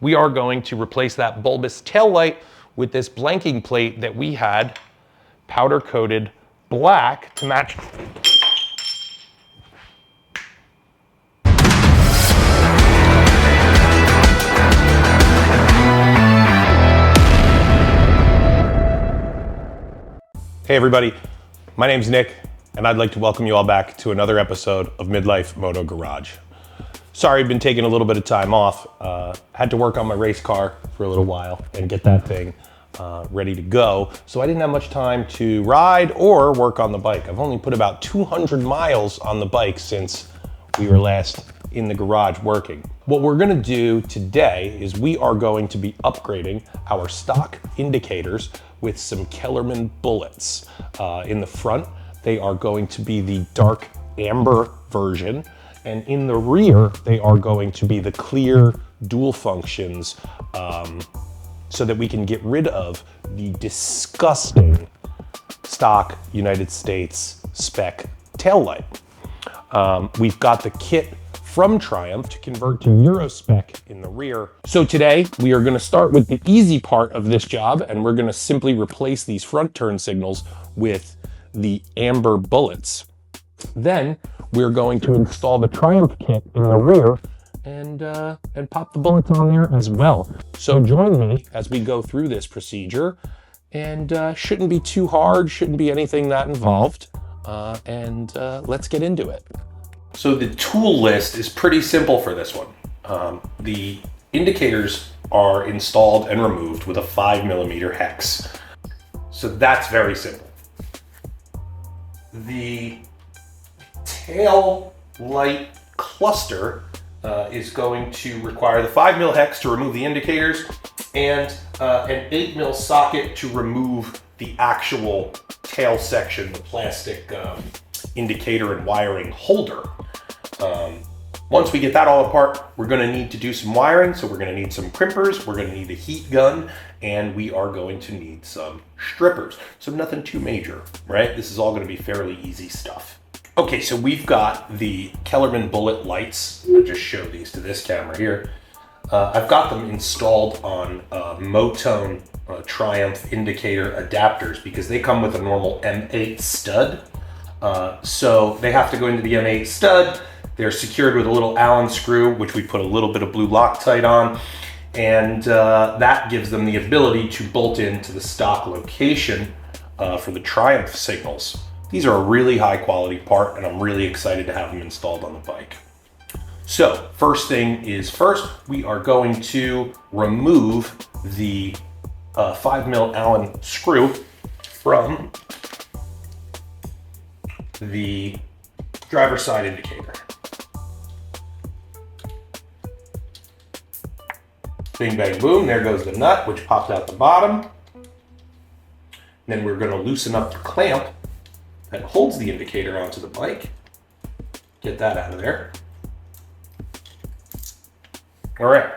We are going to replace that bulbous tail light with this blanking plate that we had powder coated black to match. Hey everybody, my name's Nick, and I'd like to welcome you all back to another episode of Midlife Moto Garage. Sorry, I've been taking a little bit of time off. Had to work on my race car for a little while and get that thing ready to go. So I didn't have much time to ride or work on the bike. I've only put about 200 miles on the bike since we were last in the garage working. What we're gonna do today is we are going to be upgrading our stock indicators with some Kellermann Bullets. In the front, they are going to be the dark amber version, and in the rear, they are going to be the clear dual functions, so that we can get rid of the disgusting stock United States spec taillight. We've got the kit from Triumph to convert to Euro-spec in the rear. So today we are gonna start with the easy part of this job, and we're gonna simply replace these front turn signals with the amber bullets. Then we're going to install the Triumph kit in the rear and pop the bullets on there as well. So join me as we go through this procedure, and shouldn't be too hard, shouldn't be anything that involved, and let's get into it. So the tool list is pretty simple for this one. The indicators are installed and removed with a 5mm hex. So that's very simple. The tail light cluster is going to require the 5mm hex to remove the indicators and an 8mm socket to remove the actual tail section, the plastic indicator and wiring holder. Once we get that all apart, we're going to need to do some wiring. So we're going to need some crimpers, we're going to need a heat gun, and we are going to need some strippers. So nothing too major, right? This is all going to be fairly easy stuff. Okay, so we've got the Kellermann Bullet lights. I'll just show these to this camera here. I've got them installed on Moto Triumph indicator adapters because they come with a normal M8 stud. So they have to go into the M8 stud. They're secured with a little Allen screw, which we put a little bit of blue Loctite on, and that gives them the ability to bolt into the stock location for the Triumph signals. These are a really high quality part, and I'm really excited to have them installed on the bike. So first thing is first, we are going to remove the 5mm Allen screw from the driver's side indicator. Bing, bang, boom, there goes the nut, which popped out the bottom. Then we're gonna loosen up the clamp that holds the indicator onto the bike. Get that out of there. All right.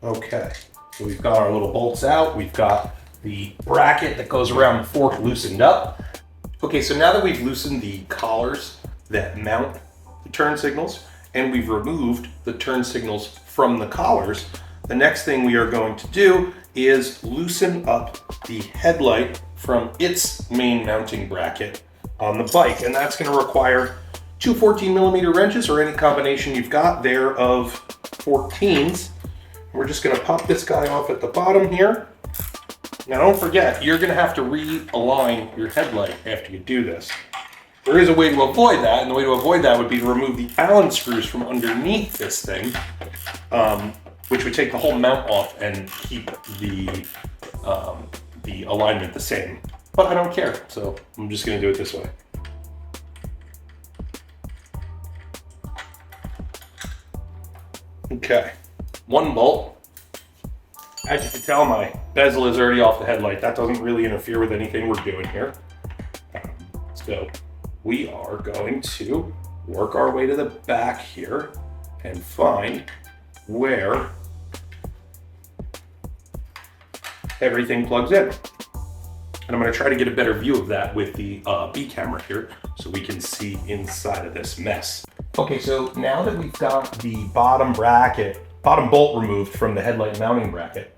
Okay, so we've got our little bolts out. We've got the bracket that goes around the fork loosened up. Okay, so now that we've loosened the collars that mount the turn signals, and we've removed the turn signals from the collars, the next thing we are going to do is loosen up the headlight from its main mounting bracket on the bike. And that's gonna require two 14mm wrenches, or any combination you've got there of 14s. We're just gonna pop this guy off at the bottom here. Now don't forget, you're gonna have to realign your headlight after you do this. There is a way to avoid that, and the way to avoid that would be to remove the Allen screws from underneath this thing, which would take the whole mount off and keep the alignment the same. But I don't care, so I'm just gonna do it this way. Okay. One bolt. As you can tell, my bezel is already off the headlight. That doesn't really interfere with anything we're doing here. So we are going to work our way to the back here and find where everything plugs in. And I'm gonna try to get a better view of that with the B camera here so we can see inside of this mess. Okay, so now that we've got the bottom bolt removed from the headlight mounting bracket,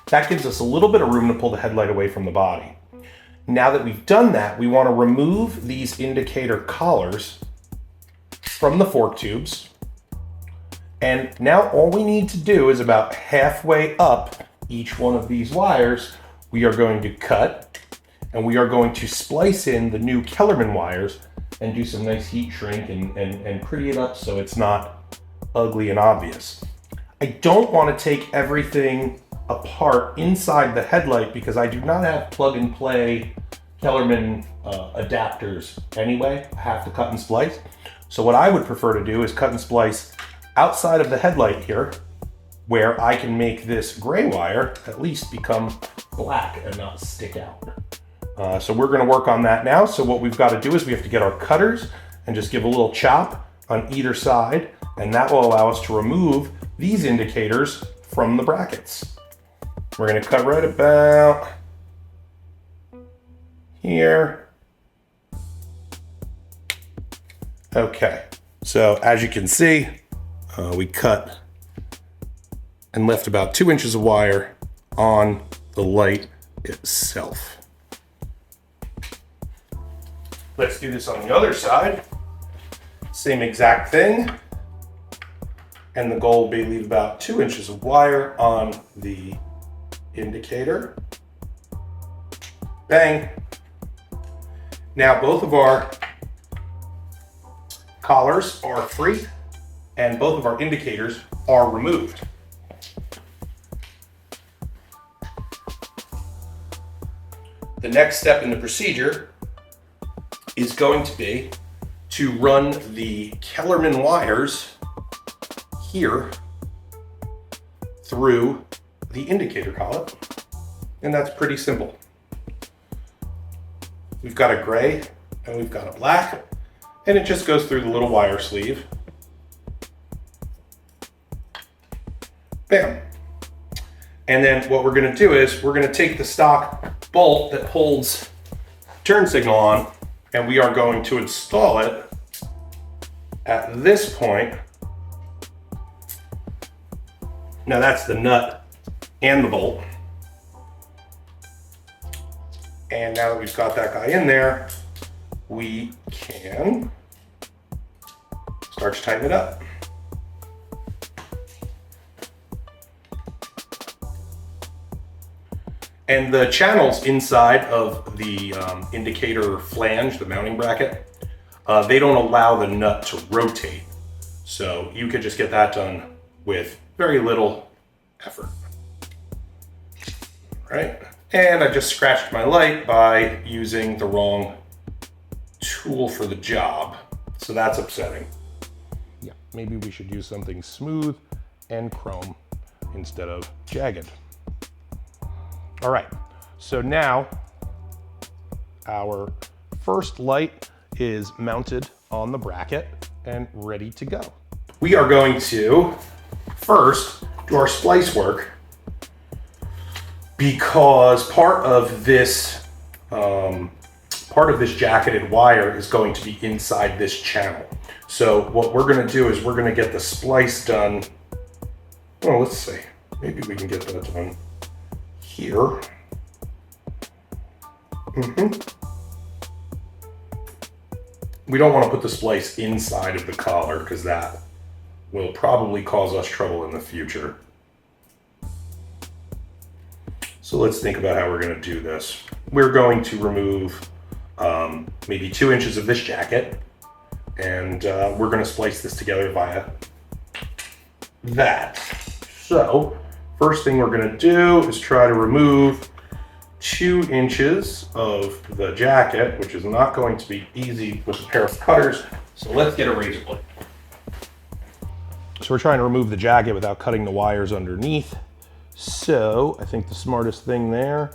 that gives us a little bit of room to pull the headlight away from the body. Now that we've done that, we wanna remove these indicator collars from the fork tubes. And now all we need to do is about halfway up each one of these wires, we are going to cut and we are going to splice in the new Kellermann wires and do some nice heat shrink and pretty it up so it's not ugly and obvious. I don't want to take everything apart inside the headlight because I do not have plug and play Kellermann adapters anyway. I have to cut and splice. So what I would prefer to do is cut and splice outside of the headlight here, where I can make this gray wire at least become black and not stick out. So we're gonna work on that now. So what we've gotta do is we have to get our cutters and just give a little chop on either side, and that will allow us to remove these indicators from the brackets. We're gonna cut right about here. Okay, so as you can see, we cut and left about 2 inches of wire on the light itself. Let's do this on the other side. Same exact thing. And the goal will be to leave about 2 inches of wire on the indicator. Bang. Now both of our collars are free and both of our indicators are removed. The next step in the procedure is going to be to run the Kellermann wires here through the indicator collet, and that's pretty simple. We've got a gray and we've got a black, and it just goes through the little wire sleeve. Bam. And then what we're gonna do is we're gonna take the stock bolt that holds turn signal on, and we are going to install it at this point. Now that's the nut and the bolt. And now that we've got that guy in there, we can start to tighten it up. And the channels inside of the indicator flange, the mounting bracket, they don't allow the nut to rotate. So you could just get that done with very little effort. All right, and I just scratched my light by using the wrong tool for the job. So that's upsetting. Yeah, maybe we should use something smooth and chrome instead of jagged. All right, so now our first light is mounted on the bracket and ready to go. We are going to first do our splice work because part of this jacketed wire is going to be inside this channel. So what we're gonna do is we're gonna get the splice done. Well, let's see, maybe we can get that done here. We don't want to put the splice inside of the collar because that will probably cause us trouble in the future. So let's think about how we're going to do this. We're going to remove maybe 2 inches of this jacket, and we're going to splice this together via that. So first thing we're going to do is try to remove 2 inches of the jacket, which is not going to be easy with a pair of cutters. So let's get a razor blade. So we're trying to remove the jacket without cutting the wires underneath. So I think the smartest thing there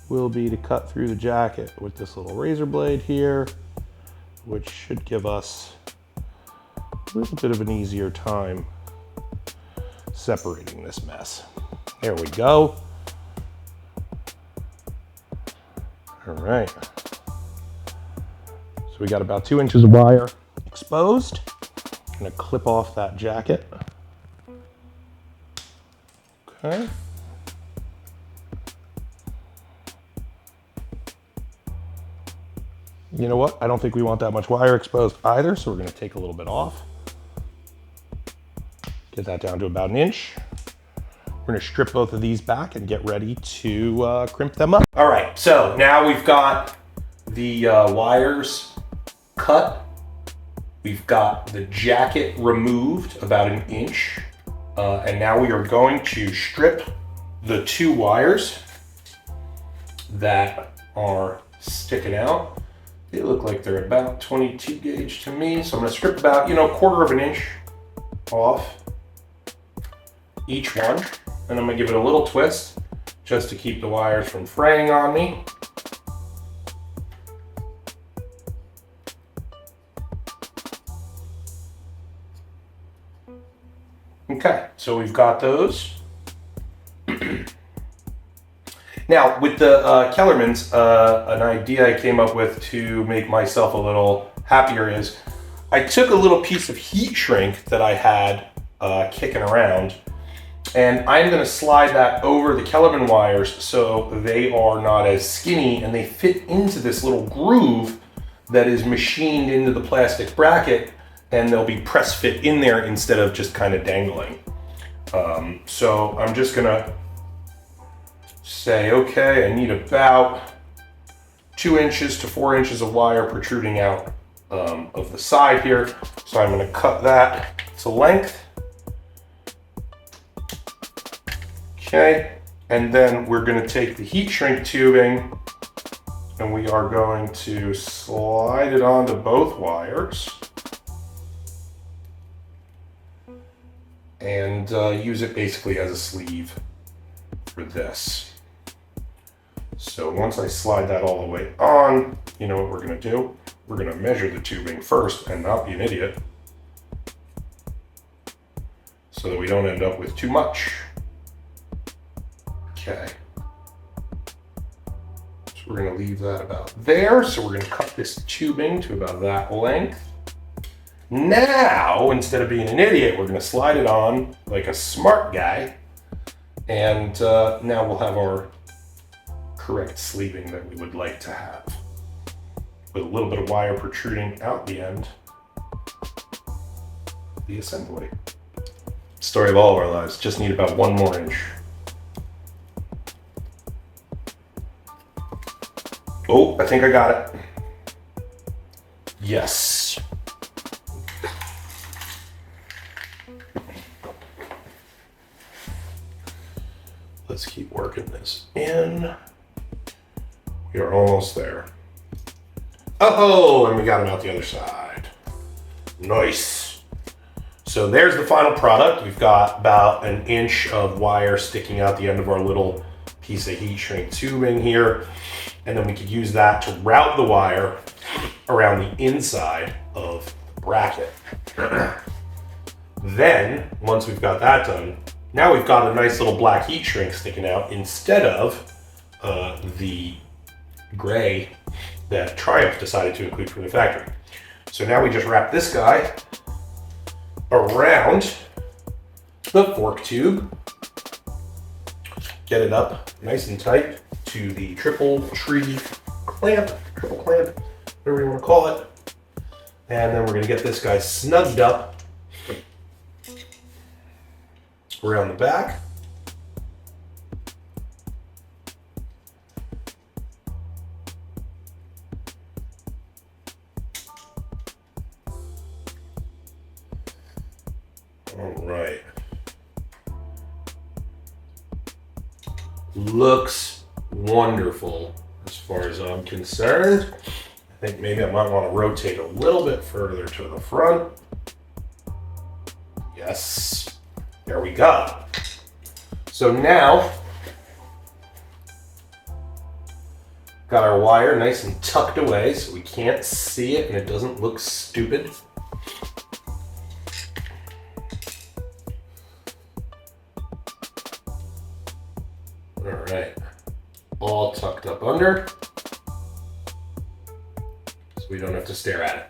will be to cut through the jacket with this little razor blade here, which should give us a little bit of an easier time separating this mess. There we go. All right. So we got about 2 inches of wire exposed. I'm gonna clip off that jacket. Okay. You know what? I don't think we want that much wire exposed either, so we're gonna take a little bit off. Get that down to about 1 inch. We're gonna strip both of these back and get ready to crimp them up. All right, so now we've got the wires cut. We've got the jacket removed about 1 inch. And now we are going to strip the 2 wires that are sticking out. They look like they're about 22 gauge to me. So I'm gonna strip about, 1/4 of an inch off each one. And I'm gonna give it a little twist just to keep the wires from fraying on me. Okay, so we've got those. Now, with the Kellermann's, an idea I came up with to make myself a little happier is I took a little piece of heat shrink that I had kicking around, and I'm gonna slide that over the Kellermann wires so they are not as skinny and they fit into this little groove that is machined into the plastic bracket, and they'll be press fit in there instead of just kind of dangling. So I'm just gonna say, okay, I need about 2 inches to 4 inches of wire protruding out of the side here. So I'm gonna cut that to length. Okay, and then we're gonna take the heat shrink tubing and we are going to slide it onto both wires and use it basically as a sleeve for this. So once I slide that all the way on, you know what we're gonna do? We're gonna measure the tubing first and not be an idiot so that we don't end up with too much. Okay. So we're gonna leave that about there. So we're gonna cut this tubing to about that length. Now, instead of being an idiot, we're gonna slide it on like a smart guy. And now we'll have our correct sleeving that we would like to have, with a little bit of wire protruding out the end of the assembly. Story of all of our lives, just need about 1 more inch. Oh, I think I got it. Yes. Let's keep working this in. We are almost there. Oh, and we got them out the other side. Nice. So there's the final product. We've got about 1 inch of wire sticking out the end of our little piece of heat shrink tubing here. And then we could use that to route the wire around the inside of the bracket. Then, once we've got that done, now we've got a nice little black heat shrink sticking out instead of the gray that Triumph decided to include from the factory. So now we just wrap this guy around the fork tube, get it up nice and tight to the triple clamp, whatever you want to call it. And then we're going to get this guy snugged up around the back. All right. Looks wonderful as far as I'm concerned. I think maybe I might want to rotate a little bit further to the front. Yes, there we go. So now, got our wire nice and tucked away so we can't see it and it doesn't look stupid. All right, all tucked up under. we don't have to stare at it.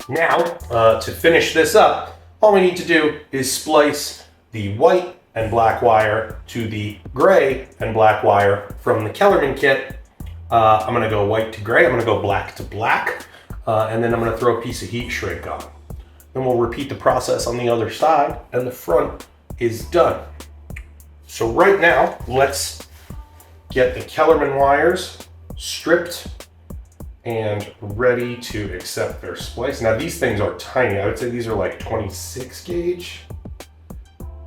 Now, to finish this up, all we need to do is splice the white and black wire to the gray and black wire from the Kellermann kit. I'm gonna go white to gray, I'm gonna go black to black, and then I'm gonna throw a piece of heat shrink on. Then we'll repeat the process on the other side, and the front is done. So right now, let's get the Kellermann wires stripped and ready to accept their splice. Now these things are tiny. I would say these are like 26 gauge.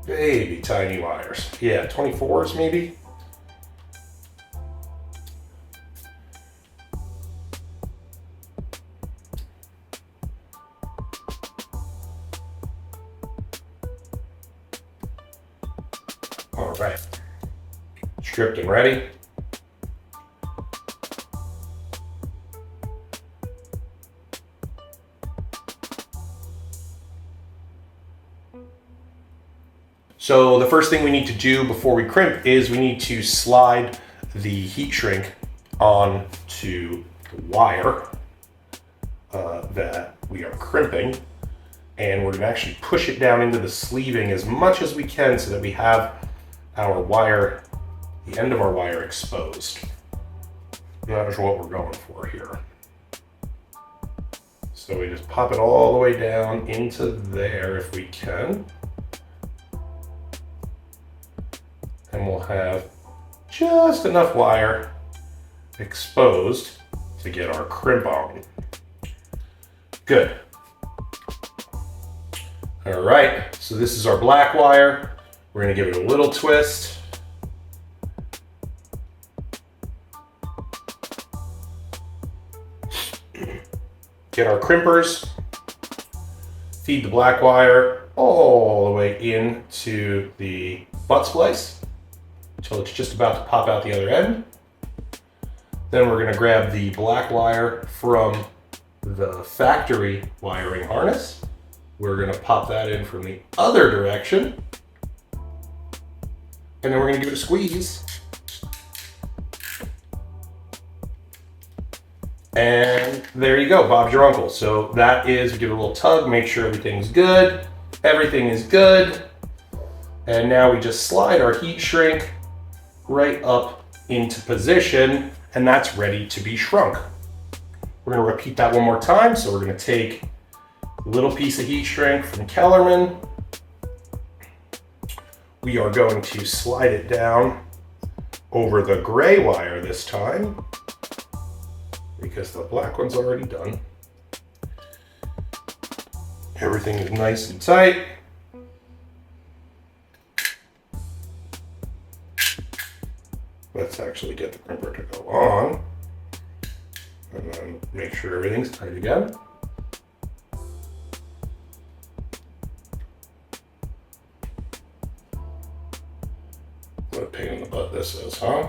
Baby tiny wires. Yeah, 24s maybe. All right, stripped and ready. So the first thing we need to do before we crimp is we need to slide the heat shrink onto the wire that we are crimping. And we're gonna actually push it down into the sleeving as much as we can so that we have our wire, the end of our wire exposed. That is what we're going for here. So we just pop it all the way down into there if we can. And we'll have just enough wire exposed to get our crimp on. Good. All right, so this is our black wire. We're gonna give it a little twist. Get our crimpers, feed the black wire all the way into the butt splice until it's just about to pop out the other end. Then we're gonna grab the black wire from the factory wiring harness. We're gonna pop that in from the other direction. And then we're gonna give it a squeeze. And there you go, Bob's your uncle. So that is, give it a little tug, make sure everything's good. Everything is good. And now we just slide our heat shrink right up into position, and that's ready to be shrunk. We're gonna repeat that one more time. So we're gonna take a little piece of heat shrink from Kellermann. We are going to slide it down over the gray wire this time, because the black one's already done. Everything is nice and tight. Let's actually get the crimper to go on. And then make sure everything's tight again. What a pain in the butt this is, huh?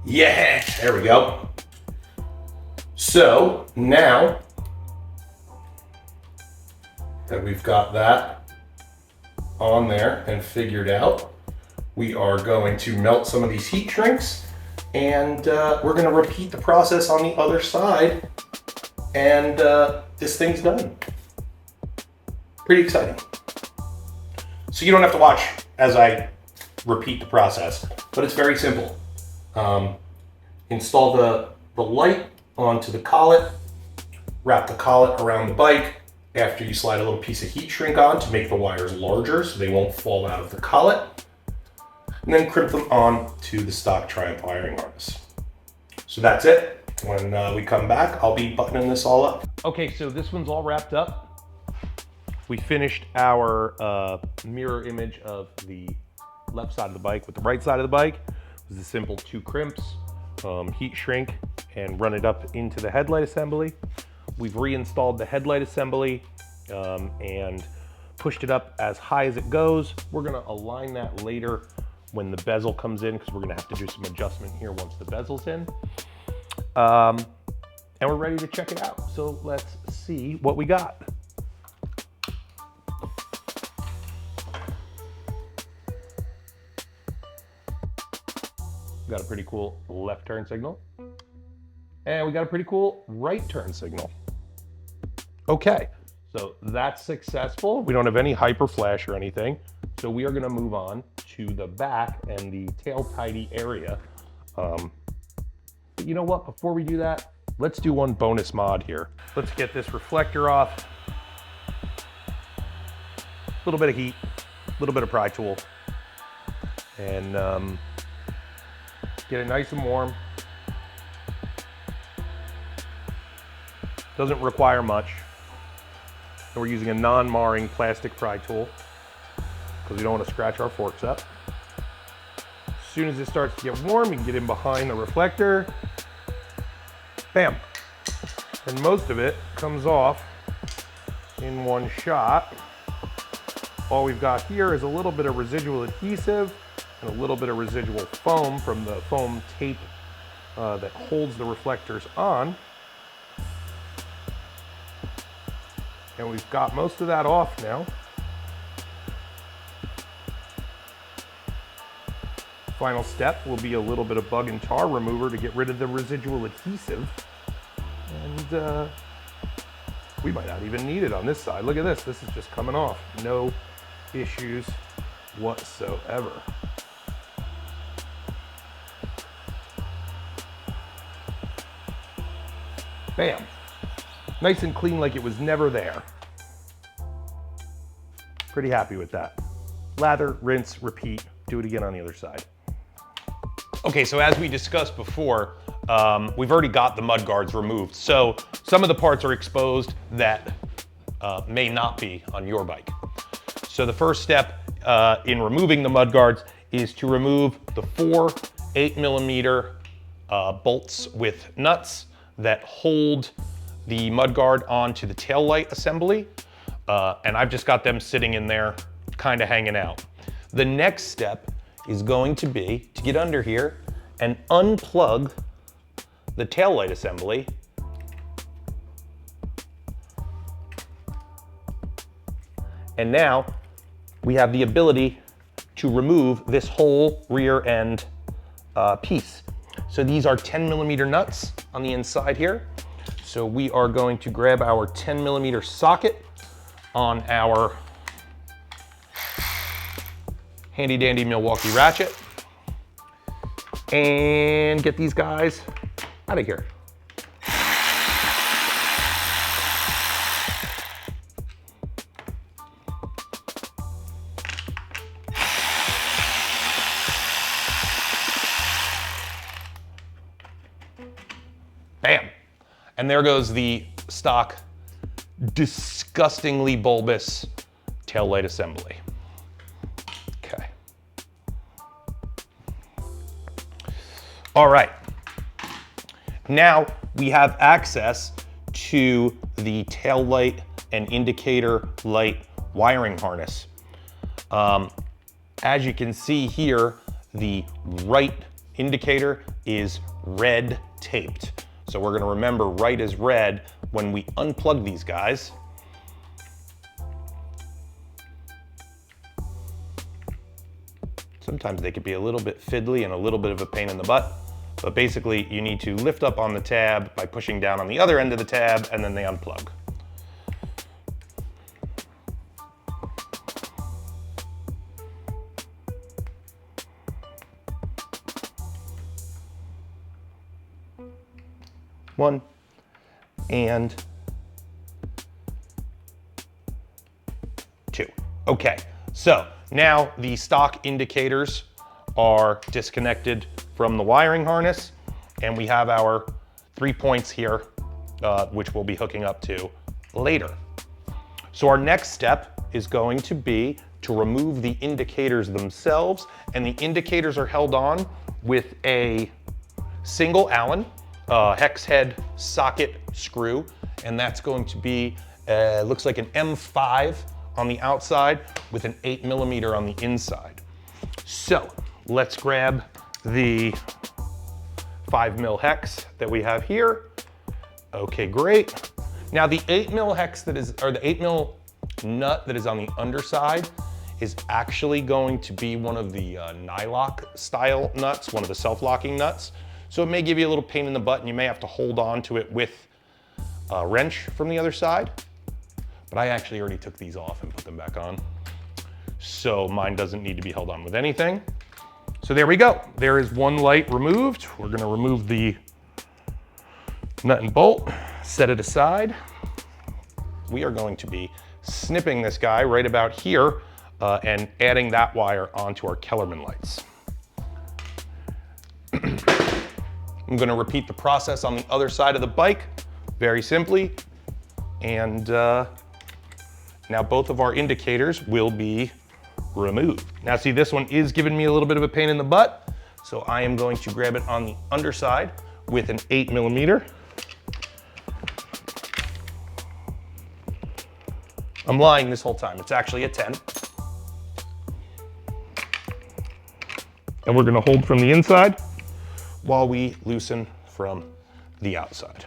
Yeah, there we go. So now that we've got that on there and figured out, we are going to melt some of these heat shrinks, and we're going to repeat the process on the other side, and this thing's done. Pretty exciting. So you don't have to watch as I repeat the process, but it's very simple. Install the light onto the collet, wrap the collet around the bike after you slide a little piece of heat shrink on to make the wires larger so they won't fall out of the collet, and then crimp them on to the stock Triumph wiring harness. So that's it. When we come back, I'll be buttoning this all up. Okay, so this one's all wrapped up. We finished our mirror image of the left side of the bike with the right side of the bike. It was a simple 2 crimps, heat shrink, and run it up into the headlight assembly. We've reinstalled the headlight assembly and pushed it up as high as it goes. We're gonna align that later when the bezel comes in, because we're gonna have to do some adjustment here once the bezel's in. And we're ready to check it out. So let's see what we got. We got a pretty cool left turn signal. And we got a pretty cool right turn signal. Okay, so that's successful. We don't have any hyper flash or anything. So we are gonna move on to the back and the tail tidy area. But you know what, before we do that, let's do one bonus mod here. Let's get this reflector off. A little bit of heat, a little bit of pry tool, and get it nice and warm. Doesn't require much. And we're using a non-marring plastic pry tool because we don't want to scratch our forks up. As soon as it starts to get warm, you can get in behind the reflector. Bam. And most of it comes off in one shot. All we've got here is a little bit of residual adhesive and a little bit of residual foam from the foam tape that holds the reflectors on. And we've got most of that off now. Final step will be a little bit of bug and tar remover to get rid of the residual adhesive. And we might not even need it on this side. Look at this, this is just coming off. No issues whatsoever. Bam. Nice and clean like it was never there. Pretty happy with that. Lather, rinse, repeat, do it again on the other side. Okay, so as we discussed before, we've already got the mud guards removed. So some of the parts are exposed that may not be on your bike. So the first step in removing the mud guards is to remove the 4 8mm bolts with nuts that hold the mudguard onto the tail light assembly, and I've just got them sitting in there, kind of hanging out. The next step is going to be to get under here and unplug the tail light assembly and now we have the ability to remove this whole rear end piece. So these are 10mm nuts on the inside here. So we are going to grab our 10mm socket on our handy dandy Milwaukee ratchet and get these guys out of here. Bam. And there goes the stock, disgustingly bulbous tail light assembly. Okay. All right. Now we have access to the tail light and indicator light wiring harness. As you can see here, the right indicator is red taped. So we're gonna remember right is red when we unplug these guys. Sometimes they could be a little bit fiddly and a little bit of a pain in the butt, but basically you need to lift up on the tab by pushing down on the other end of the tab and then they unplug. One and two. Okay, so now the stock indicators are disconnected from the wiring harness and we have our 3 points here, which we'll be hooking up to later. So our next step is going to be to remove the indicators themselves, and the indicators are held on with a single Allen hex head socket screw, and that's going to be, looks like an M5 on the outside with an 8mm on the inside. So let's grab the 5mm hex that we have here. Okay, great. Now the 8mm hex that is, or the 8mm nut that is on the underside is actually going to be one of the nylock style nuts, one of the self-locking nuts. So it may give you a little pain in the butt and you may have to hold on to it with a wrench from the other side. But I actually already took these off and put them back on. So mine doesn't need to be held on with anything. So there we go. There is one light removed. We're gonna remove the nut and bolt, set it aside. We are going to be snipping this guy right about here and adding that wire onto our Kellermann lights. I'm gonna repeat the process on the other side of the bike, very simply. And now both of our indicators will be removed. Now see, this one is giving me a little bit of a pain in the butt, so I am going to grab it on the underside with an 8mm. I'm lying this whole time, it's actually a 10. And we're gonna hold from the inside while we loosen from the outside.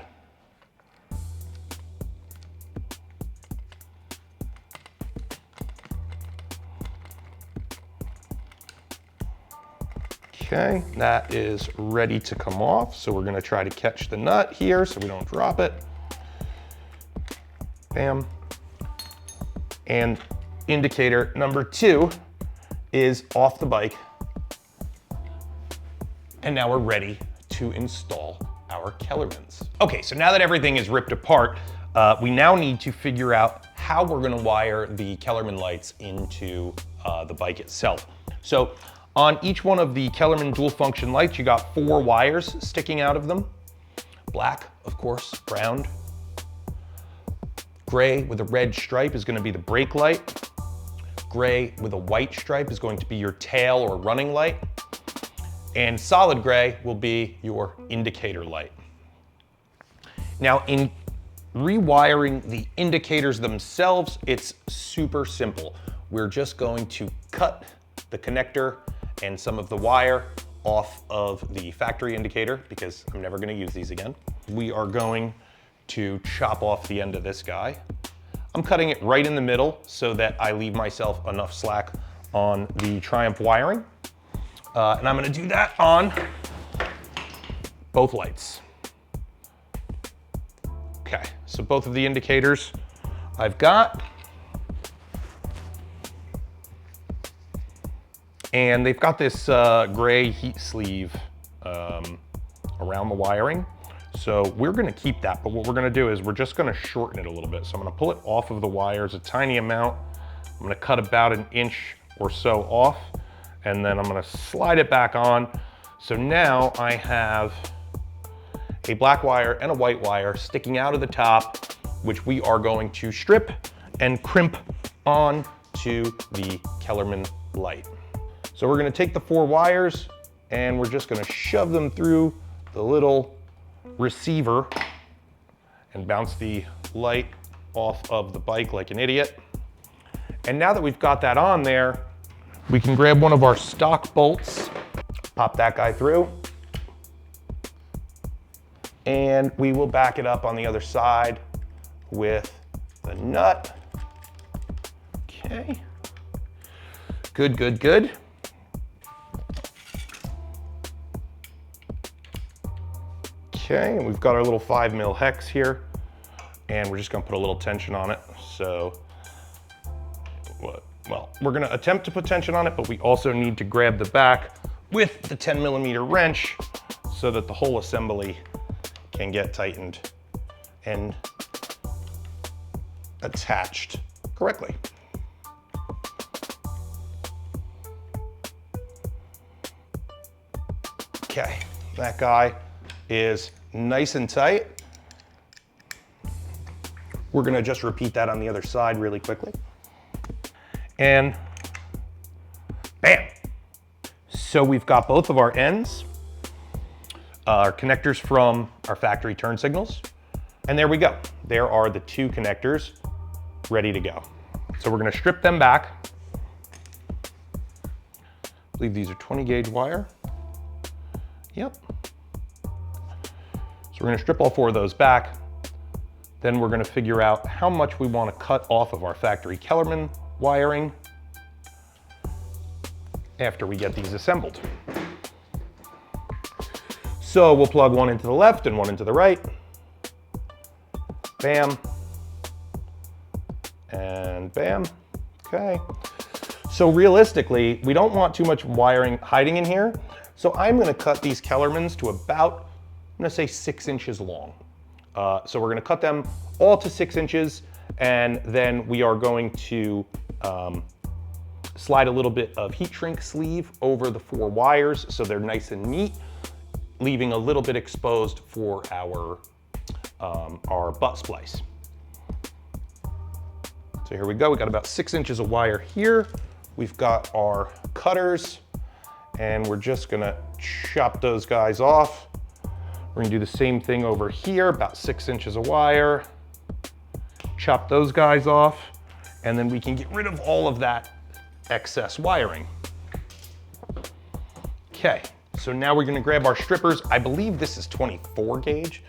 Okay, that is ready to come off. So we're gonna try to catch the nut here so we don't drop it. Bam. And indicator number 2 is off the bike. And now we're ready to install our Kellermanns. Okay, so now that everything is ripped apart, we now need to figure out how we're gonna wire the Kellermann lights into the bike itself. So on each one of the Kellermann dual function lights, you got 4 wires sticking out of them. Black, of course, ground. Gray with a red stripe is gonna be the brake light. Gray with a white stripe is going to be your tail or running light. And solid gray will be your indicator light. Now in rewiring the indicators themselves, it's super simple. We're just going to cut the connector and some of the wire off of the factory indicator because I'm never gonna use these again. We are going to chop off the end of this guy. I'm cutting it right in the middle so that I leave myself enough slack on the Triumph wiring. And I'm gonna do that on both lights. Okay, so both of the indicators I've got. And they've got this gray heat sleeve around the wiring. So we're gonna keep that, but what we're gonna do is we're just gonna shorten it a little bit. So I'm gonna pull it off of the wires a tiny amount. I'm gonna cut about 1 inch or so off, and then I'm gonna slide it back on. So now I have a black wire and a white wire sticking out of the top, which we are going to strip and crimp on to the Kellermann light. So we're gonna take the 4 wires and we're just gonna shove them through the little receiver and bounce the light off of the bike like an idiot. And now that we've got that on there, we can grab one of our stock bolts, pop that guy through, and we will back it up on the other side with the nut. Okay, good, good, good. Okay, and we've got our little 5mm hex here, and we're just gonna put a little tension on it. So, well, we're gonna attempt to put tension on it, but we also need to grab the back with the 10mm wrench so that the whole assembly can get tightened and attached correctly. Okay, that guy is nice and tight. We're gonna just repeat that on the other side really quickly. And bam! So we've got both of our ends, our connectors from our factory turn signals, and there we go. There are the 2 connectors ready to go. So we're gonna strip them back. I believe these are 20 gauge wire. Yep. So we're gonna strip all 4 of those back. Then we're gonna figure out how much we wanna cut off of our factory Kellermann wiring. after we get these assembled. So we'll plug one into the left and one into the right. Bam. And bam. Okay. So realistically, we don't want too much wiring hiding in here. So I'm going to cut these Kellermanns to about, I'm going to say 6 inches long. So we're going to cut them all to 6 inches, and then we are going to slide a little bit of heat shrink sleeve over the 4 wires so they're nice and neat, leaving a little bit exposed for our butt splice. So here we go, we got about 6 inches of wire here. We've got our cutters, and we're just gonna chop those guys off. We're gonna do the same thing over here, about 6 inches of wire. Chop those guys off, and then we can get rid of all of that excess wiring. Okay, so now we're gonna grab our strippers. I believe this is 24 gauge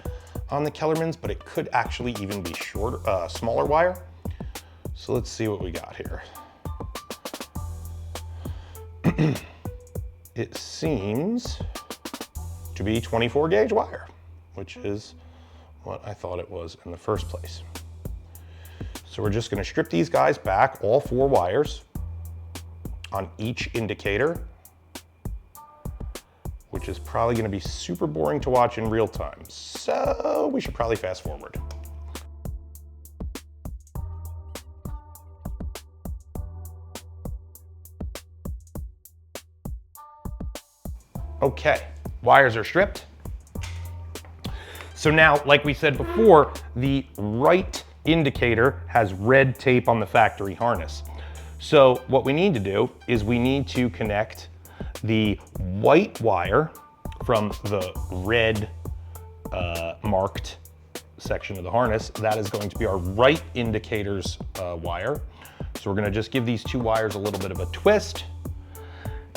on the Kellermanns, but it could actually even be shorter, smaller wire. So let's see what we got here. It seems to be 24 gauge wire, which is what I thought it was in the first place. So we're just gonna strip these guys back, all 4 wires on each indicator, which is probably gonna be super boring to watch in real time. So we should probably fast forward. Okay, wires are stripped. So now, like we said before, the right indicator has red tape on the factory harness. So what we need to do is we need to connect the white wire from the red marked section of the harness. That is going to be our right indicator's wire. So we're gonna just give these 2 wires a little bit of a twist.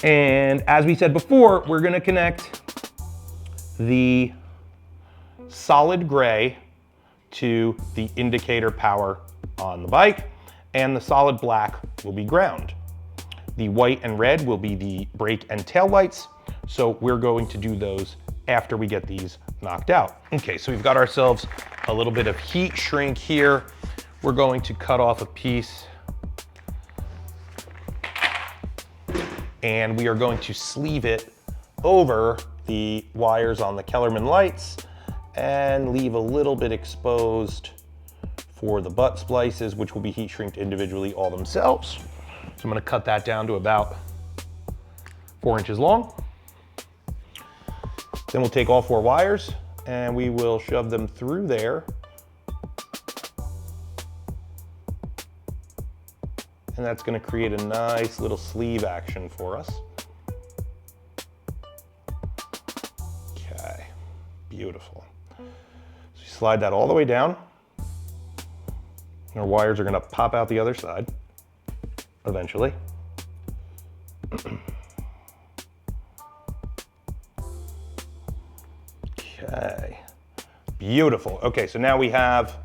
And as we said before, we're gonna connect the solid gray to the indicator power on the bike, and the solid black will be ground. The white and red will be the brake and tail lights, so we're going to do those after we get these knocked out. Okay, so we've got ourselves a little bit of heat shrink here. We're going to cut off a piece, and we are going to sleeve it over the wires on the Kellermann lights and leave a little bit exposed for the butt splices, which will be heat shrinked individually all themselves. So I'm gonna cut that down to about 4 inches long. Then we'll take all 4 wires and we will shove them through there. And that's gonna create a nice little sleeve action for us. Okay, beautiful. So you slide that all the way down. Our wires are gonna pop out the other side eventually. Okay, beautiful. Okay, so now we have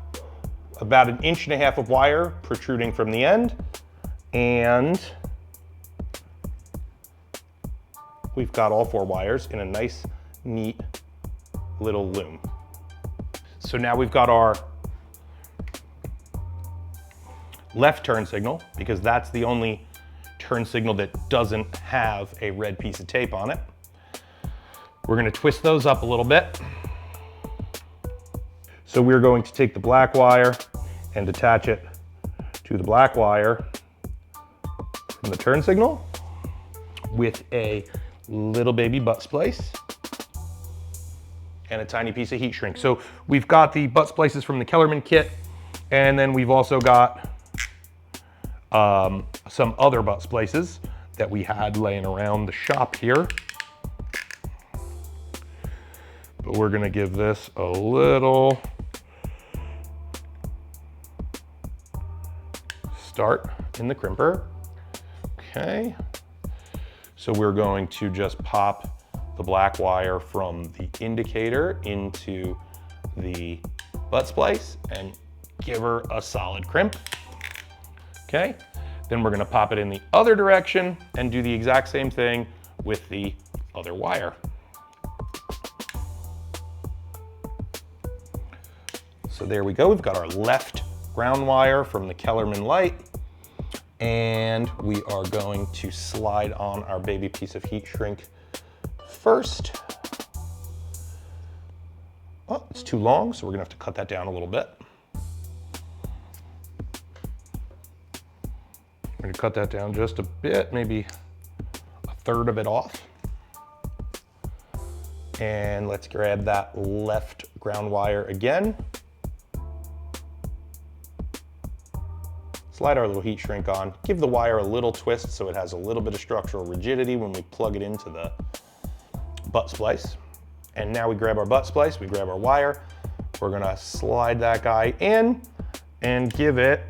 about 1.5 inches of wire protruding from the end, and we've got all 4 wires in a nice, neat little loom. So now we've got our left turn signal, because that's the only turn signal that doesn't have a red piece of tape on it. We're gonna twist those up a little bit. So we're going to take the black wire and attach it to the black wire from the turn signal with a little baby butt splice and a tiny piece of heat shrink. So we've got the butt splices from the Kellermann kit, and then we've also got some other butt splices that we had laying around the shop here. But we're gonna give this a little start in the crimper. Okay, so we're going to just pop the black wire from the indicator into the butt splice and give her a solid crimp. Okay, Then we're gonna pop it in the other direction and do the exact same thing with the other wire. So there we go, we've got our left ground wire from the Kellermann light, and we are going to slide on our baby piece of heat shrink first. Oh, it's too long, so we're gonna have to cut that down a little bit. I'm gonna cut that down just a bit, maybe a third of it off. And let's grab that left ground wire again. Slide our little heat shrink on, give the wire a little twist so it has a little bit of structural rigidity when we plug it into the butt splice. And now we grab our butt splice, we grab our wire, we're gonna slide that guy in and give it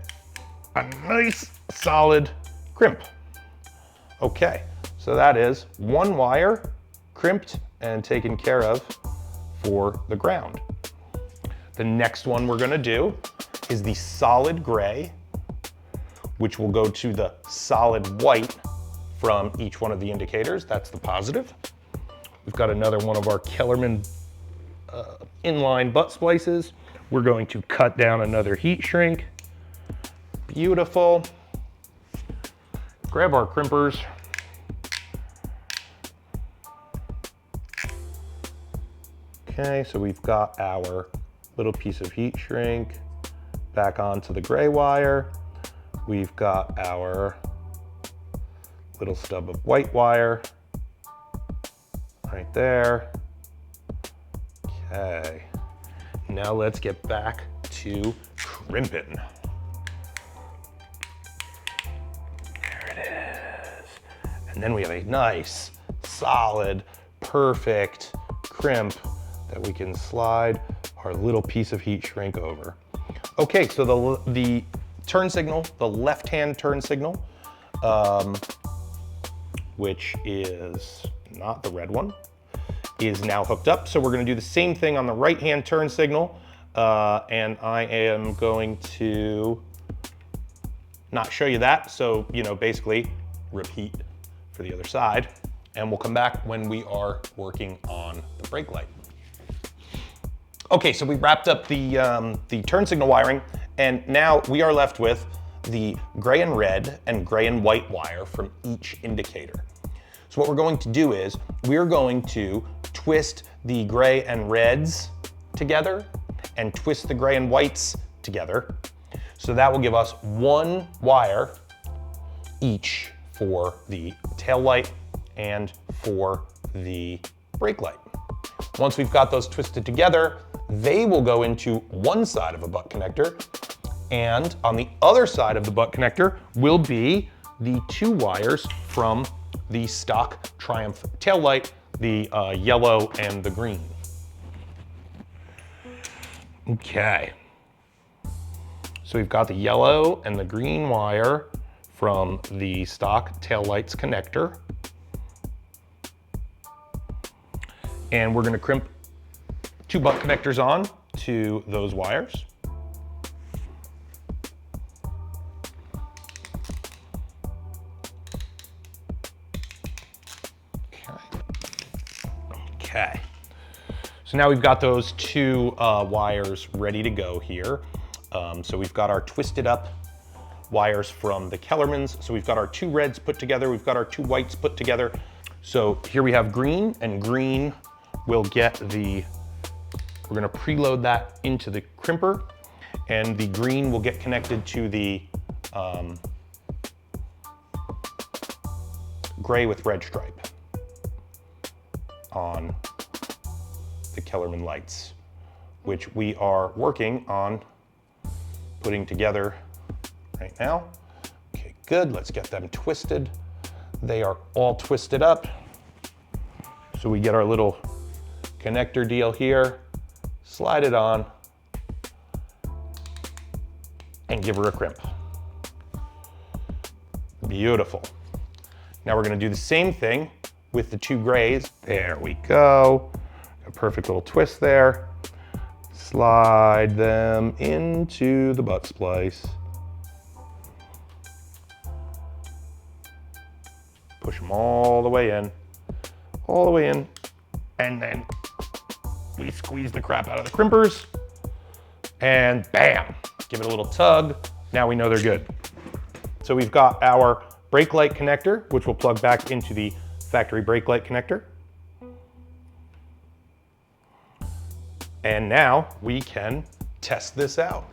a nice solid crimp. Okay, so that is one wire crimped and taken care of for the ground. The next one we're gonna do is the solid gray, which will go to the solid white from each one of the indicators. That's the positive. We've got another one of our Kellermann inline butt splices. We're going to cut down another heat shrink. Beautiful. Grab our crimpers. Okay, so we've got our little piece of heat shrink back onto the gray wire. We've got our little stub of white wire right there. Okay, now let's get back to crimping. There it is. And then we have a nice, solid, perfect crimp that we can slide our little piece of heat shrink over. Okay, so the turn signal, the left-hand turn signal, which is not the red one, is now hooked up. So we're gonna do the same thing on the right-hand turn signal, and I am going to not show you that. So, you know, basically repeat for the other side, and we'll come back when we are working on the brake light. Okay, so we wrapped up the turn signal wiring, and now we are left with the gray and red and gray and white wire from each indicator. So what we're going to do is we're going to twist the gray and reds together and twist the gray and whites together. So that will give us one wire each for the tail light and for the brake light. Once we've got those twisted together, they will go into one side of a butt connector, and on the other side of the butt connector will be the two wires from the stock Triumph tail light, the yellow and the green. Okay, so we've got the yellow and the green wire from the stock tail lights connector, and we're gonna crimp two butt connectors on to those wires. Okay. So now we've got those two wires ready to go here. So we've got our twisted up wires from the Kellermanns. So we've got our two reds put together. We've got our two whites put together. So here we have green, and green will get the, we're gonna preload that into the crimper, and the green will get connected to the gray with red stripe on the Kellermann lights, which we are working on putting together right now. Okay, good, let's get them twisted. They are all twisted up. So we get our little connector deal here, slide it on, and give her a crimp. Beautiful. Now we're gonna do the same thing with the two grays. There we go. A perfect little twist there. Slide them into the butt splice. push them all the way in, and then we squeeze the crap out of the crimpers, and bam, give it a little tug. Now we know they're good. So we've got our brake light connector, which will plug back into the factory brake light connector. And now we can test this out.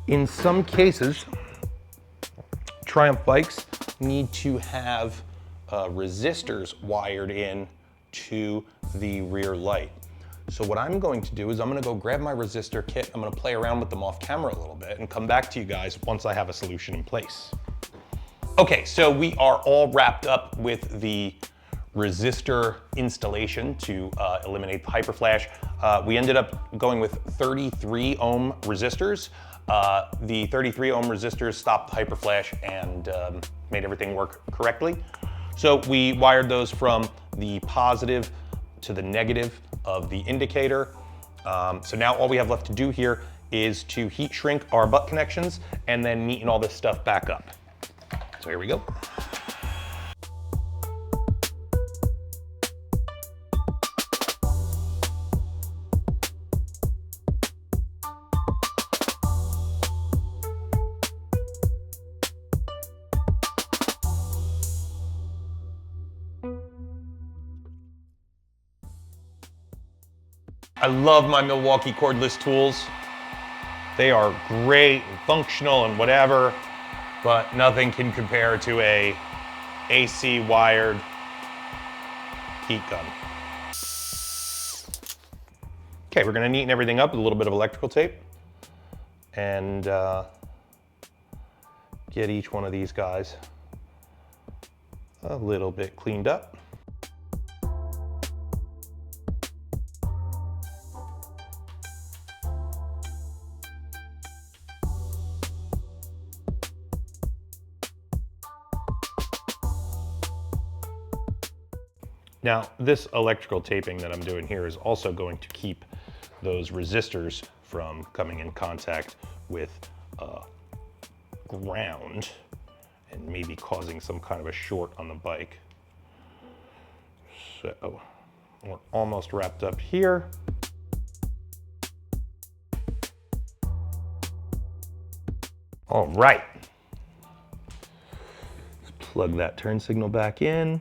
In some cases, Triumph bikes need to have resistors wired in to the rear light. So what I'm going to do is I'm gonna go grab my resistor kit, I'm gonna play around with them off camera a little bit and come back to you guys once I have a solution in place. Okay, so we are all wrapped up with the resistor installation to eliminate the hyperflash. We ended up going with 33 ohm resistors. The 33 ohm resistors stopped the hyperflash and made everything work correctly. So we wired those from the positive to the negative of the indicator. So now all we have left to do here is to heat shrink our butt connections and then neaten all this stuff back up. So here we go. I love my Milwaukee cordless tools. They are great and functional and whatever, but nothing can compare to a AC wired heat gun. Okay, we're gonna neaten everything up with a little bit of electrical tape and get each one of these guys a little bit cleaned up. Now, this electrical taping that I'm doing here is also going to keep those resistors from coming in contact with ground and maybe causing some kind of a short on the bike. So we're almost wrapped up here. All right. Let's plug that turn signal back in.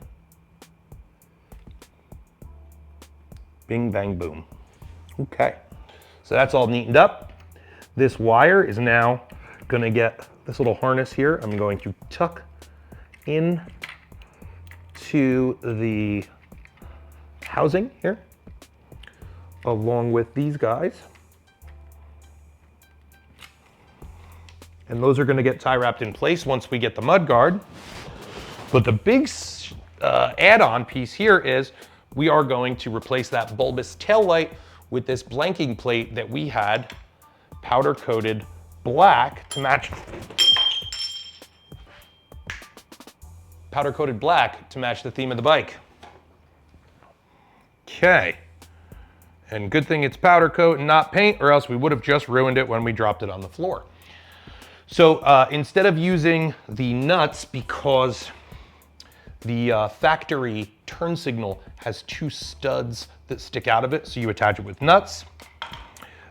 Bing, bang, boom. Okay, so that's all neatened up. This wire is now gonna get this little harness here. I'm going to tuck in to the housing here, along with these guys. And those are gonna get tie wrapped in place once we get the mud guard. But the big add-on piece here is we are going to replace that bulbous tail light with this blanking plate that we had powder coated black to match the theme of the bike. Okay, and good thing it's powder coat and not paint, or else we would have just ruined it when we dropped it on the floor. So instead of using the nuts, because the factory turn signal has two studs that stick out of it, so you attach it with nuts.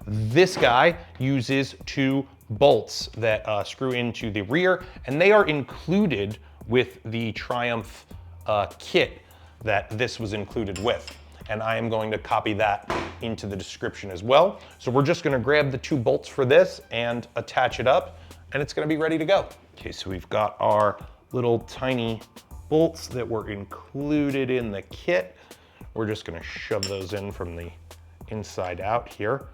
This guy uses two bolts that screw into the rear, and they are included with the Triumph kit that this was included with. And I am going to copy that into the description as well. So we're just gonna grab the two bolts for this and attach it up, and it's gonna be ready to go. Okay, so we've got our little tiny bolts that were included in the kit We're just gonna shove those in from the inside out here.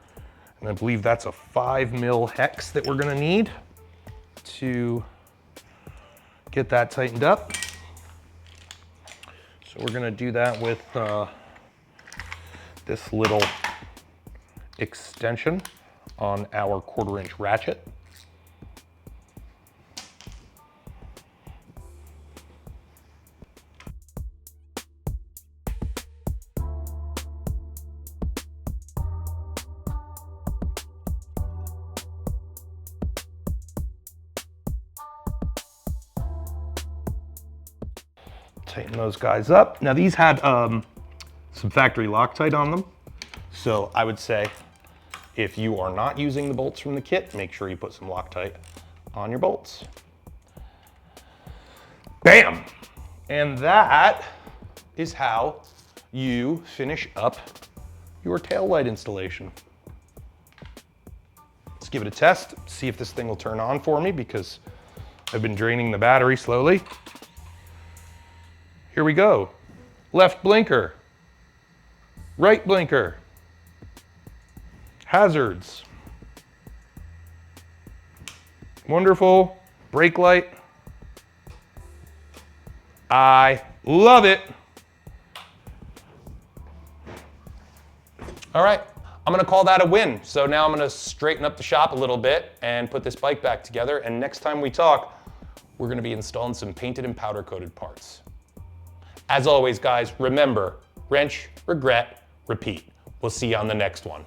And I believe that's a 5 mil hex that we're gonna need to get that tightened up. So we're gonna do that with this little extension on our 1/4 inch ratchet. Tighten those guys up. Now these had some factory Loctite on them. So I would say if you are not using the bolts from the kit, make sure you put some Loctite on your bolts. Bam! And that is how you finish up your taillight installation. Let's give it a test, see if this thing will turn on for me because I've been draining the battery slowly. Here we go. Left blinker, right blinker, hazards. Wonderful. Brake light. I love it. All right, I'm gonna call that a win. So now I'm gonna straighten up the shop a little bit and put this bike back together. And next time we talk, we're gonna be installing some painted and powder coated parts. As always, guys, remember, wrench, regret, repeat. We'll see you on the next one.